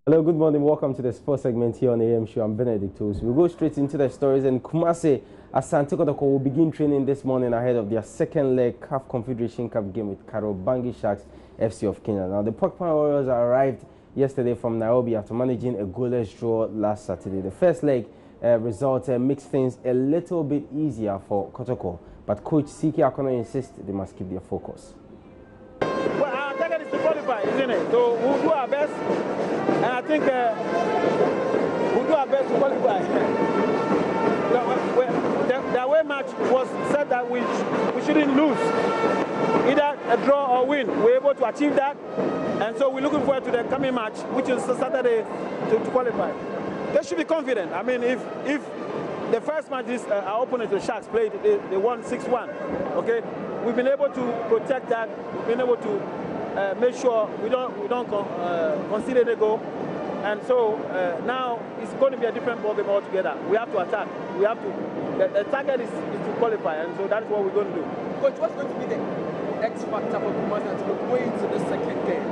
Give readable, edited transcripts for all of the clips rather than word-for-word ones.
Hello, good morning. Welcome to the sports segment here on the AM Show. I'm Benedict Owusu. We'll go straight into the stories. And Kumasi Asante Kotoko will begin training this morning ahead of their second leg CAF Confederation Cup game with Kariobangi Sharks FC of Kenya. Now, the Porcupine Warriors arrived yesterday from Nairobi after managing a goalless draw last Saturday. The first leg result makes things a little bit easier for Kotoko, but coach CK Akono insists they must keep their focus. Well, our target is to qualify, isn't it? So we'll do our best, and I think we'll do our best to qualify. The away match was said that we shouldn't lose, either a draw or win. We're able to achieve that, and so we're looking forward to the coming match, which is Saturday, to qualify. They should be confident. I mean, if the first match is our opponent, the Sharks, played, they won 6-1. Okay, we've been able to protect that. We've been able to make sure we don't concede any goal. And so now it's going to be a different ballgame altogether. We have to attack. We have to. The target is to qualify, and so that's what we're going to do. Coach, what's going to be the X factor for Kumasi to go into the second game?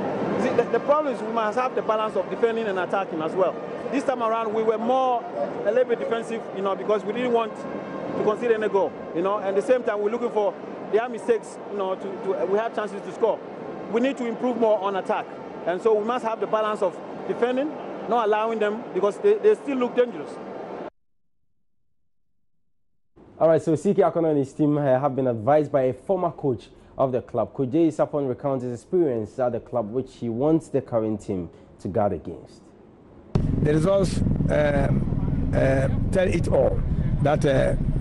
See, the problem is we must have the balance of defending and attacking as well. This time around, we were a little bit defensive, because we didn't want to concede any goal, and at the same time, we're looking for their mistakes, we have chances to score. We need to improve more on attack, and so we must have the balance of defending, not allowing them, because they still look dangerous. All right, so CK Akono and his team have been advised by a former coach of the club. Coach Jay Sapon recounts his experience at the club, which he wants the current team to guard against. The results tell it all that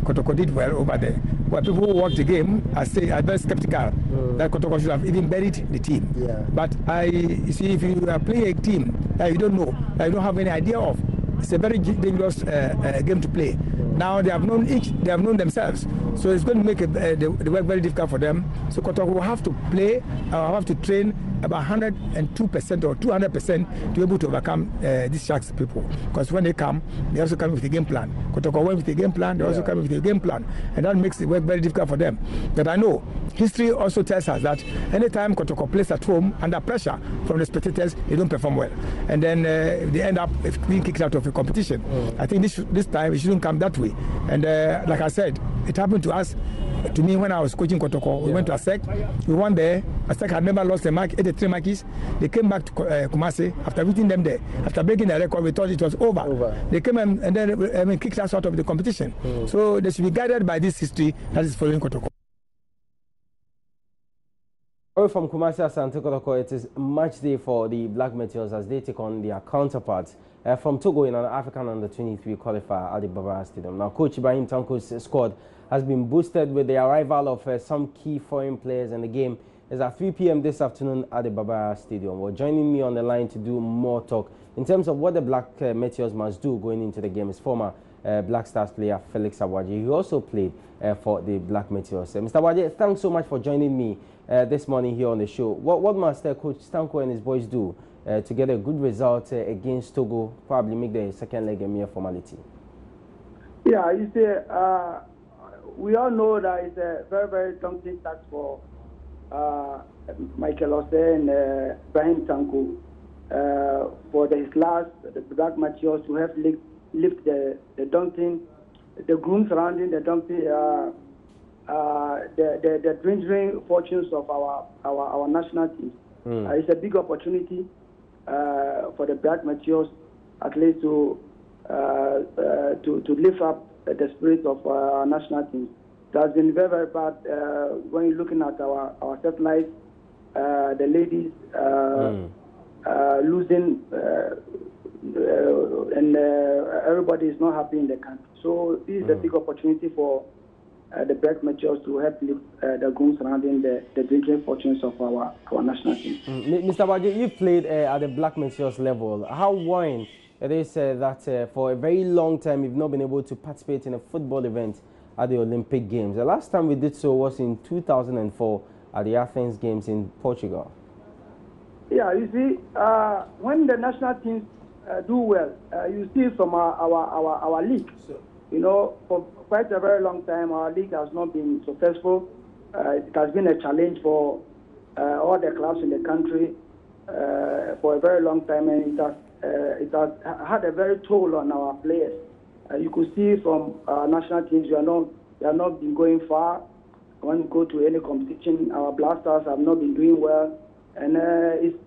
Kotoko did well over there. When people who watch the game, I am very skeptical that Kotoko should have even buried the team. Yeah. But you see, if you are playing a team that you don't know, that you don't have any idea of, it's a very dangerous game to play. Now they have known themselves, so it's going to make the work very difficult for them. So Kotoko will have to play, have to train about 102% or 200% to be able to overcome these Sharks people. Because when they come, they also come with a game plan. Kotoko went with a game plan, they also come with a game plan, and that makes the work very difficult for them. But I know history also tells us that anytime Kotoko plays at home under pressure from the spectators, they don't perform well, and then they end up being kicked out of a competition. I think this time it shouldn't come that way. And like I said, it happened to us. To me, when I was coaching Kotoko, we went to ASEC. We won there. ASEC had never lost a match, 83 matches. They came back to Kumasi after beating them there. After breaking the record, we thought it was over. They came and then kicked us out of the competition. So they should be guided by this history that is following Kotoko. From Kumasi Asante Kotoko, it is match day for the Black Meteors as they take on their counterparts from Togo in an African Under-23 qualifier at the Baba Stadium. Now, Coach Ibrahim Tanko's squad has been boosted with the arrival of some key foreign players, and the game is at 3 p.m. this afternoon at the Baba Stadium. Well, joining me on the line to do more talk in terms of what the Black Meteors must do going into the game is former Black Stars player Felix Abuaje. He also played for the Black Meteors. Mr. Abuaje, thanks so much for joining me this morning here on the show. What must Coach Stanko and his boys do to get a good result against Togo, probably make the second leg a mere formality? Yeah, you see, we all know that it's a very, very daunting task for Michael Ose and Ibrahim Tanko for the Black Meteors to have lift the daunting, the gloom surrounding the daunting, the dwindling fortunes of our national team. It's a big opportunity for the Black Meteors, at least to lift up the spirit of our national team. It has been very, very bad when you're looking at our satellites, the ladies losing, and everybody is not happy in the country. So this is a big opportunity for the Black Meteors to help lift the gloom surrounding the drinking fortunes of our national team. Mr. Abuaje, you played at the Black Meteors level. How worrying it is that for a very long time you've not been able to participate in a football event at the Olympic Games. The last time we did so was in 2004 at the Athens Games in Portugal. Yeah, you see, when the national teams do well, you see from our league. Sure. For quite a very long time, our league has not been successful. It has been a challenge for all the clubs in the country for a very long time, and it has it has had a very toll on our players. You could see from our national teams, we have not been going far. When we go to any competition, our blasters have not been doing well, and it's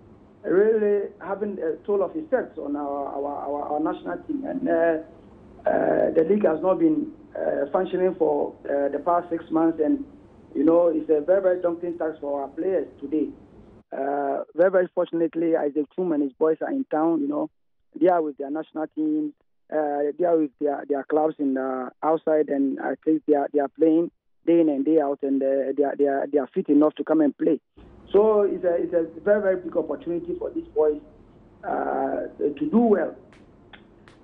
really having a toll of effects on our national team. And the league has not been functioning for the past 6 months, and it's a very, very daunting task for our players today. Very, very fortunately, Isaac Tum and his boys are in town. They are with their national teams. They are with their clubs in outside, and I think they are playing day in and day out, and they are fit enough to come and play. So it's a very, very big opportunity for these boys to do well,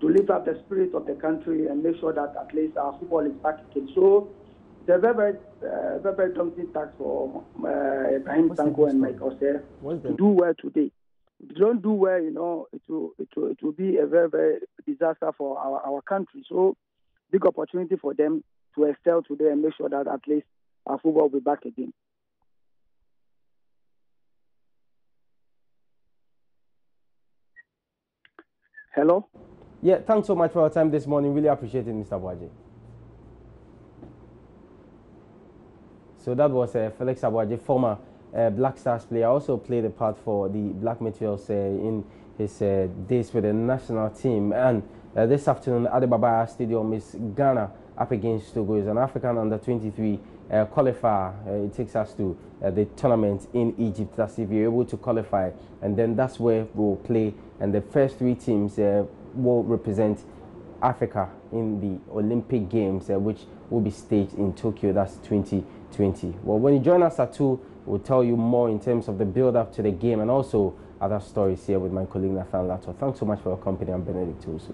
to lift up the spirit of the country and make sure that at least our football is back again. So it's a very, very daunting task for Ibrahim Tanko and Mike Osei to do well today. If you don't do well, it will be a very, very disaster for our country. So big opportunity for them to excel today and make sure that at least our football will be back again. Hello? Yeah, thanks so much for your time this morning. Really appreciate it, Mr. Abuaje. So that was Felix Abuaje, former Black Stars player. Also played a part for the Black Meteors in his days with the national team. And this afternoon, Adibaba Stadium is Ghana up against Togo. It's an African under-23 qualifier. It takes us to the tournament in Egypt. That's if you're able to qualify. And then that's where we'll play. And the first 3 teams will represent Africa in the Olympic Games, which will be staged in Tokyo. That's 2020. Well, when you join us at 2, we'll tell you more in terms of the build-up to the game and also other stories here with my colleague Nathan Lato. Thanks so much for your company. I'm Benedict Usu.